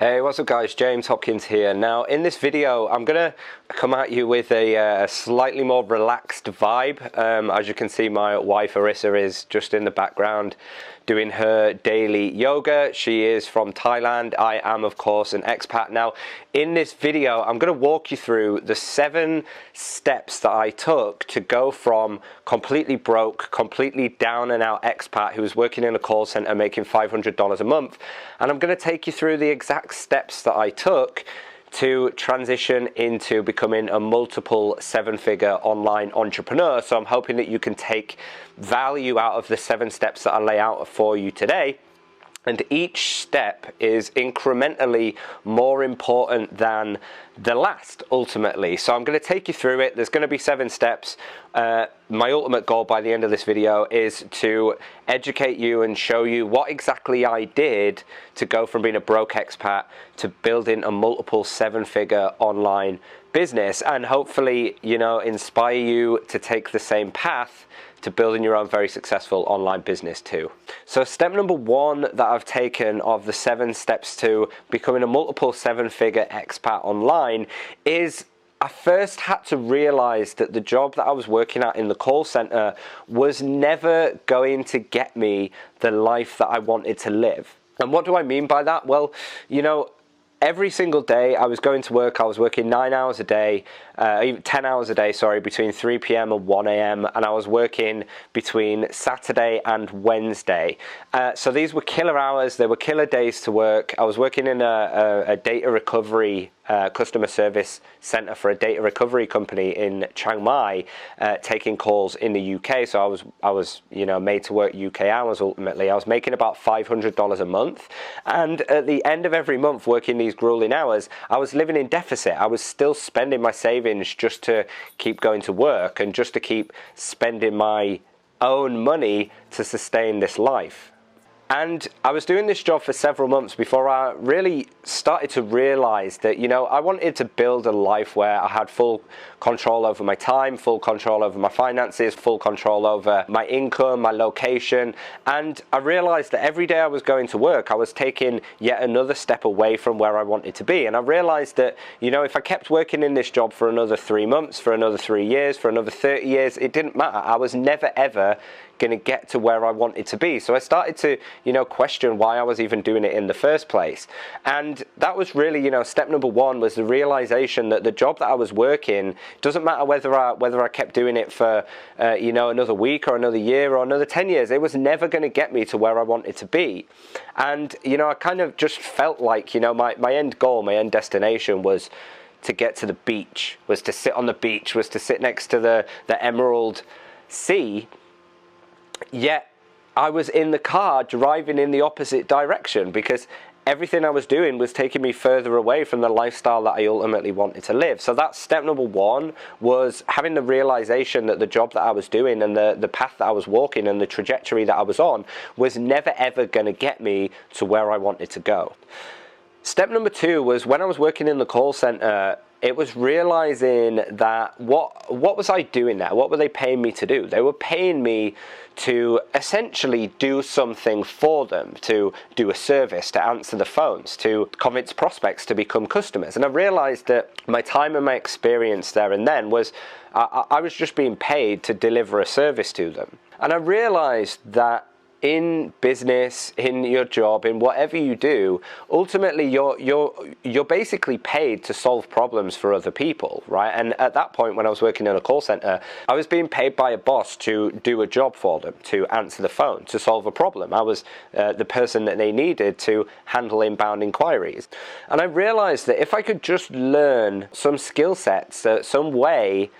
Hey, what's up guys, James Hopkins here. Now in this video I'm gonna come at you with a slightly more relaxed vibe. As you can see, my wife Arissa is just in the background doing her daily yoga. She is from Thailand. I am of course an expat. Now in this video I'm gonna walk you through the 7 steps that I took to go from completely broke, completely down and out expat who was working in a call center making $500 a month, and I'm gonna take you through the exact steps that I took to transition into becoming a multiple 7-figure online entrepreneur. So I'm hoping that you can take value out of the 7 steps that I lay out for you today. And each step is incrementally more important than the last, ultimately. So I'm going to take you through it. There's going to be 7 steps. My ultimate goal by the end of this video is to educate you and show you what exactly I did to go from being a broke expat to building a multiple 7-figure online business, and hopefully, you know, inspire you to take the same path to building your own very successful online business too. So step number 1 that I've taken of the 7 steps to becoming a multiple 7-figure expat online is I first had to realize that the job that I was working at in the call center was never going to get me the life that I wanted to live. And what do I mean by that? Well, you know, every single day I was going to work, I was working 9 hours a day, 10 hours a day, sorry, between 3 p.m. and 1 a.m. and I was working between Saturday and Wednesday. So these were killer hours, they were killer days to work. I was working in a data recovery customer service center for a data recovery company in Chiang Mai, taking calls in the UK. So I was you know, made to work UK hours. Ultimately I was making about $500 a month, and at the end of every month working these grueling hours I was living in deficit. I was still spending my savings just to keep going to work and just to keep spending my own money to sustain this life. And I was doing this job for several months before I really started to realize that, you know, I wanted to build a life where I had full control over my time, full control over my finances, full control over my income, my location. And I realized that every day I was going to work, I was taking yet another step away from where I wanted to be. And I realized that, you know, if I kept working in this job for another 3 months, for another 3 years, for another 30 years, it didn't matter. I was never ever going to get to where I wanted to be. So I started to, you know, question why I was even doing it in the first place. And that was really, you know, step number 1 was the realization that the job that I was working, doesn't matter whether I kept doing it for, you know, another week or another year or another 10 years, it was never going to get me to where I wanted to be. And, you know, I kind of just felt like, you know, my end goal, my end destination was to get to the beach, was to sit on the beach, was to sit next to the Emerald Sea. Yet I was in the car driving in the opposite direction because everything I was doing was taking me further away from the lifestyle that I ultimately wanted to live. So that's step number 1, was having the realization that the job that I was doing and the path that I was walking and the trajectory that I was on was never ever going to get me to where I wanted to go. Step number 2 was when I was working in the call center, it was realizing that what was I doing there? What were they paying me to do? They were paying me to essentially do something for them, to do a service, to answer the phones, to convince prospects to become customers. And I realized that my time and my experience there and then was I was just being paid to deliver a service to them. And I realized that in business, in your job, in whatever you do, ultimately you're basically paid to solve problems for other people, right? And at that point, when I was working in a call center, I was being paid by a boss to do a job for them, to answer the phone, to solve a problem. I was the person that they needed to handle inbound inquiries. And I realized that if I could just learn some skill sets, some way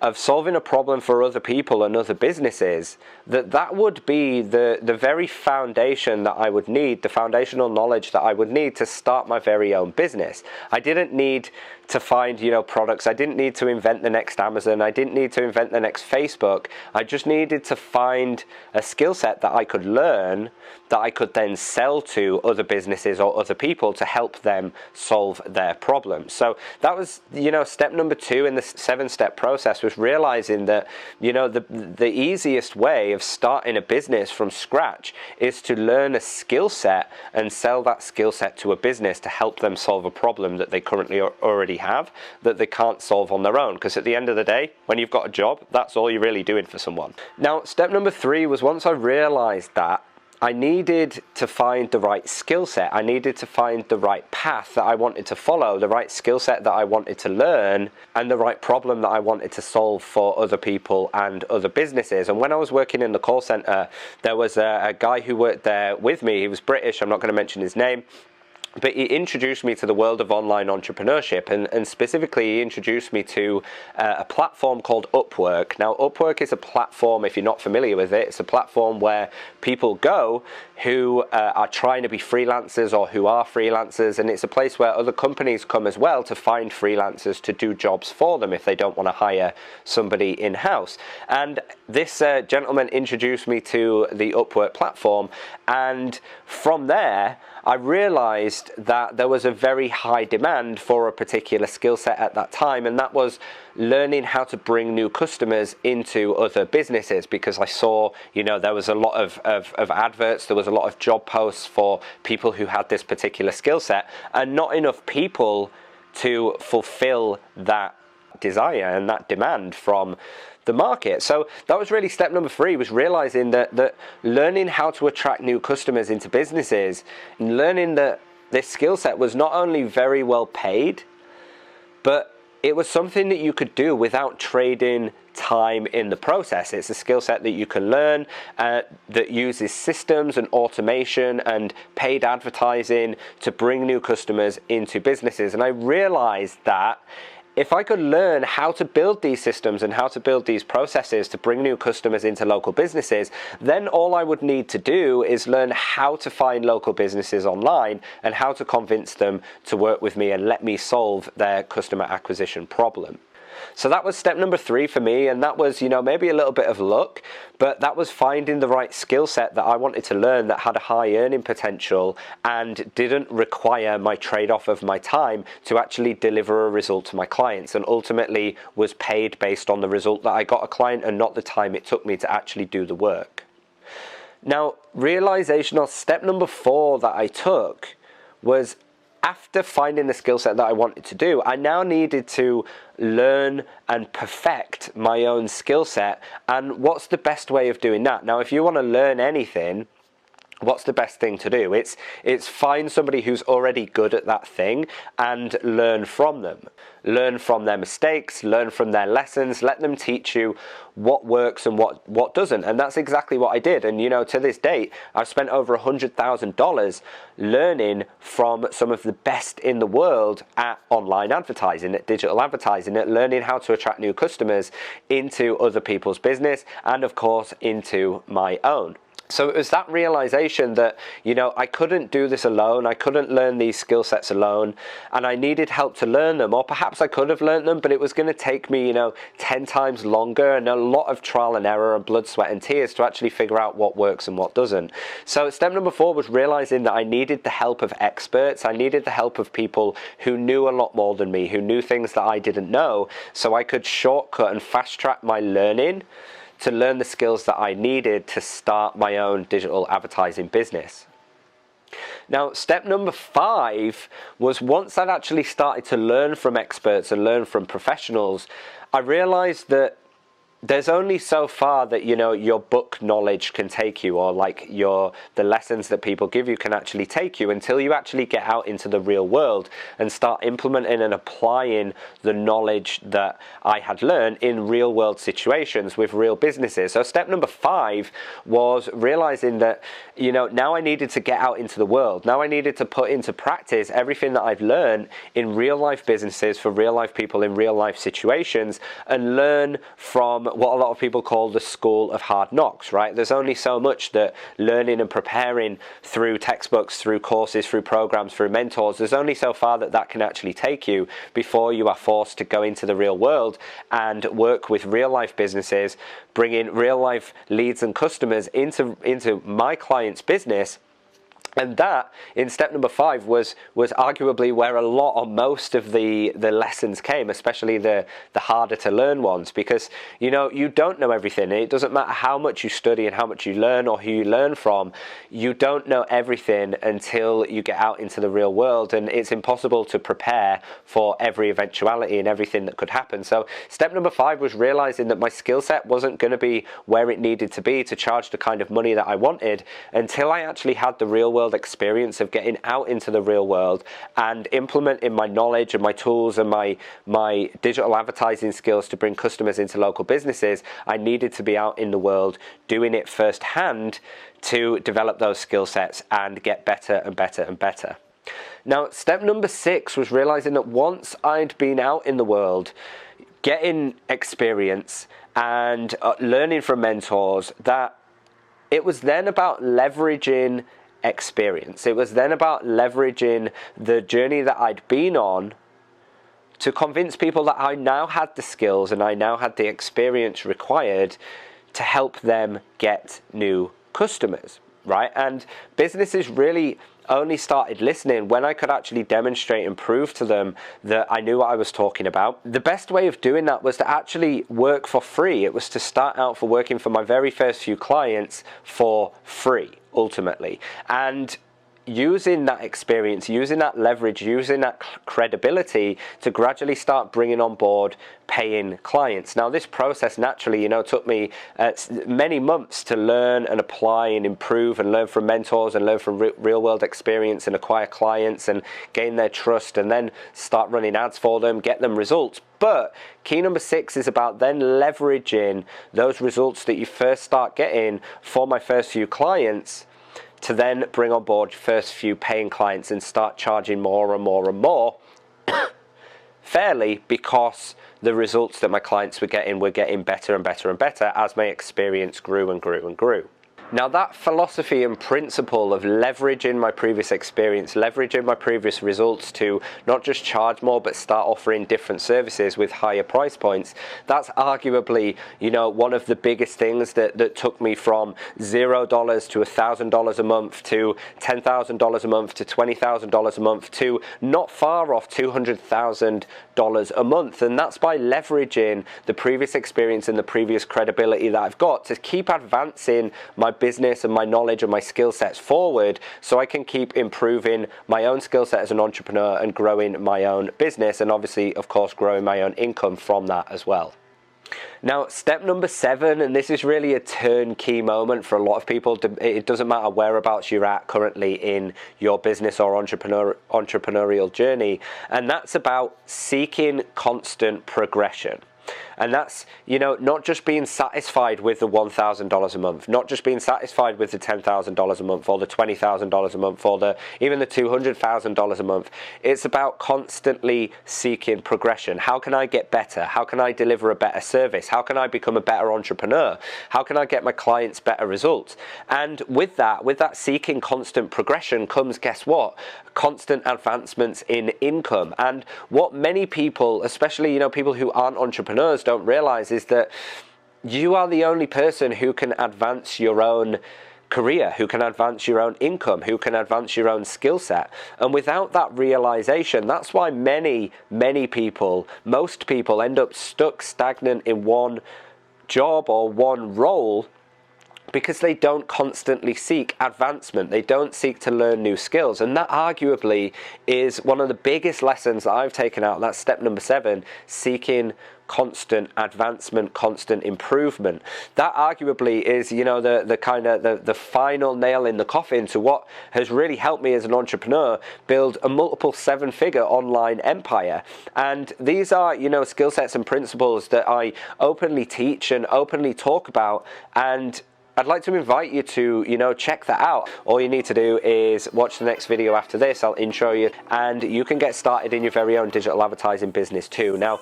of solving a problem for other people and other businesses, that would be the very foundation that I would need, the foundational knowledge that I would need to start my very own business. I didn't need to find, you know, products. I didn't need to invent the next Amazon. I didn't need to invent the next Facebook. I just needed to find a skill set that I could learn, that I could then sell to other businesses or other people to help them solve their problems. So that was, you know, step number 2 in the 7-step process, was was realizing that, you know, the easiest way of starting a business from scratch is to learn a skill set and sell that skill set to a business to help them solve a problem that they currently already have that they can't solve on their own. Because at the end of the day, when you've got a job, that's all you're really doing for someone. Now, step number 3 was, once I realized that, I needed to find the right skill set. I needed to find the right path that I wanted to follow, the right skill set that I wanted to learn, and the right problem that I wanted to solve for other people and other businesses. And when I was working in the call center, there was a guy who worked there with me. He was British. I'm not going to mention his name. But he introduced me to the world of online entrepreneurship, and specifically he introduced me to a platform called Upwork. Now, Upwork is a platform, if you're not familiar with it, it's a platform where people go who are trying to be freelancers or who are freelancers, and it's a place where other companies come as well to find freelancers to do jobs for them if they don't want to hire somebody in-house. And this gentleman introduced me to the Upwork platform, and from there I realized that there was a very high demand for a particular skill set at that time, and that was learning how to bring new customers into other businesses, because I saw, you know, there was a lot of adverts, there was a lot of job posts for people who had this particular skill set, and not enough people to fulfill that desire and that demand from the market. So that was really step number 3, was realizing that learning how to attract new customers into businesses, and learning that this skill set was not only very well paid, but it was something that you could do without trading time in the process. It's a skill set that you can learn that uses systems and automation and paid advertising to bring new customers into businesses. And I realized that if I could learn how to build these systems and how to build these processes to bring new customers into local businesses, then all I would need to do is learn how to find local businesses online and how to convince them to work with me and let me solve their customer acquisition problem. So that was step number 3 for me, and that was, you know, maybe a little bit of luck, but that was finding the right skill set that I wanted to learn that had a high earning potential and didn't require my trade-off of my time to actually deliver a result to my clients, and ultimately was paid based on the result that I got a client and not the time it took me to actually do the work. Now, realization, or step number 4 that I took, was after finding the skill set that I wanted to do, I now needed to learn and perfect my own skill set. And what's the best way of doing that? Now, if you want to learn anything, what's the best thing to do? It's find somebody who's already good at that thing and learn from them. Learn from their mistakes, learn from their lessons, let them teach you what works and what doesn't. And that's exactly what I did. And, you know, to this date, I've spent over $100,000 learning from some of the best in the world at online advertising, at digital advertising, at learning how to attract new customers into other people's business and, of course, into my own. So it was that realization that, you know, I couldn't do this alone. I couldn't learn these skill sets alone, and I needed help to learn them. Or perhaps I could have learned them, but it was going to take me, you know, 10 times longer and a lot of trial and error and blood, sweat and tears to actually figure out what works and what doesn't. So step number 4 was realizing that I needed the help of experts. I needed the help of people who knew a lot more than me, who knew things that I didn't know, so I could shortcut and fast track my learning to learn the skills that I needed to start my own digital advertising business. Now, step number 5 was, once I'd actually started to learn from experts and learn from professionals, I realized that there's only so far that, you know, your book knowledge can take you, or like the lessons that people give you can actually take you, until you actually get out into the real world and start implementing and applying the knowledge that I had learned in real world situations with real businesses. So step number 5 was realizing that, you know, now I needed to get out into the world. Now I needed to put into practice everything that I've learned in real life businesses for real life people in real life situations, and learn from what a lot of people call the school of hard knocks, right? There's only so much that learning and preparing through textbooks, through courses, through programs, through mentors, there's only so far that can actually take you before you are forced to go into the real world and work with real life businesses, bring in real life leads and customers into my client's business, And that, in step number 5, was arguably where a lot or most of the lessons came, especially the harder to learn ones, because you don't know everything. It doesn't matter how much you study and how much you learn or who you learn from. You don't know everything until you get out into the real world, and it's impossible to prepare for every eventuality and everything that could happen. So step number 5 was realizing that my skill set wasn't going to be where it needed to be to charge the kind of money that I wanted until I actually had the real world experience of getting out into the real world and implementing my knowledge and my tools and my digital advertising skills to bring customers into local businesses. I needed to be out in the world doing it firsthand to develop those skill sets and get better and better and better. Now, step number 6 was realizing that once I'd been out in the world, getting experience and learning from mentors, that it was then about leveraging experience. It was then about leveraging the journey that I'd been on to convince people that I now had the skills and I now had the experience required to help them get new customers, right? And businesses really only started listening when I could actually demonstrate and prove to them that I knew what I was talking about. The best way of doing that was to actually work for free. It was to start out for working for my very first few clients for free, ultimately. And using that experience, using that leverage, using that credibility to gradually start bringing on board paying clients. Now, this process naturally, took me many months to learn and apply and improve and learn from mentors and learn from real world experience and acquire clients and gain their trust and then start running ads for them, get them results. But key number 6 is about then leveraging those results that you first start getting for my first few clients to then bring on board first few paying clients and start charging more and more and more fairly, because the results that my clients were getting better and better and better as my experience grew and grew and grew. Now, that philosophy and principle of leveraging my previous experience, leveraging my previous results to not just charge more, but start offering different services with higher price points, that's arguably, one of the biggest things that took me from $0 to $1,000 a month to $10,000 a month to $20,000 a month to not far off $200,000 a month. And that's by leveraging the previous experience and the previous credibility that I've got to keep advancing my business and my knowledge and my skill sets forward, so I can keep improving my own skill set as an entrepreneur and growing my own business, and obviously, of course, growing my own income from that as well. Now, step number 7, and this is really a turnkey moment for a lot of people. It doesn't matter whereabouts you're at currently in your business or entrepreneurial journey, and that's about seeking constant progression. And that's, not just being satisfied with the $1,000 a month, not just being satisfied with the $10,000 a month or the $20,000 a month or even the $200,000 a month. It's about constantly seeking progression. How can I get better? How can I deliver a better service? How can I become a better entrepreneur? How can I get my clients better results? And with that seeking constant progression comes, guess what? Constant advancements in income. And what many people, especially, people who aren't entrepreneurs, don't realize is that you are the only person who can advance your own career, who can advance your own income, who can advance your own skill set. And without that realization, that's why most people end up stuck stagnant in one job or one role, because they don't constantly seek advancement. They don't seek to learn new skills. And that arguably is one of the biggest lessons that I've taken out. That's step number 7, seeking constant advancement, constant improvement. That arguably is, the final nail in the coffin to what has really helped me as an entrepreneur build a multiple 7-figure online empire. And these are, skill sets and principles that I openly teach and openly talk about, and I'd like to invite you to, check that out. All you need to do is watch the next video after this. I'll intro you, and you can get started in your very own digital advertising business too. Now,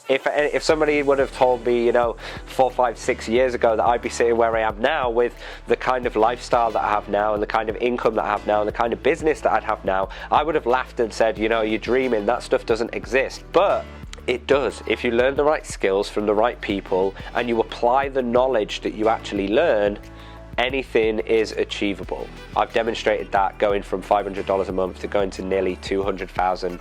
if somebody would have told me, 4, 5, 6 years ago that I'd be sitting where I am now with the kind of lifestyle that I have now and the kind of income that I have now and the kind of business that I'd have now, I would have laughed and said, you're dreaming. That stuff doesn't exist. But it does. If you learn the right skills from the right people and you apply the knowledge that you actually learn, anything is achievable. I've demonstrated that going from $500 a month to going to nearly $200,000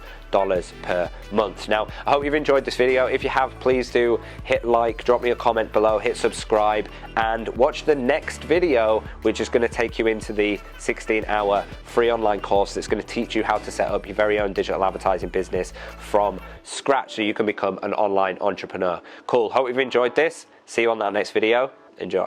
per month. Now, I hope you've enjoyed this video. If you have, please do hit like, drop me a comment below, hit subscribe, and watch the next video, which is going to take you into the 16-hour free online course that's going to teach you how to set up your very own digital advertising business from scratch so you can become an online entrepreneur. Cool. Hope you've enjoyed this. See you on that next video. Enjoy.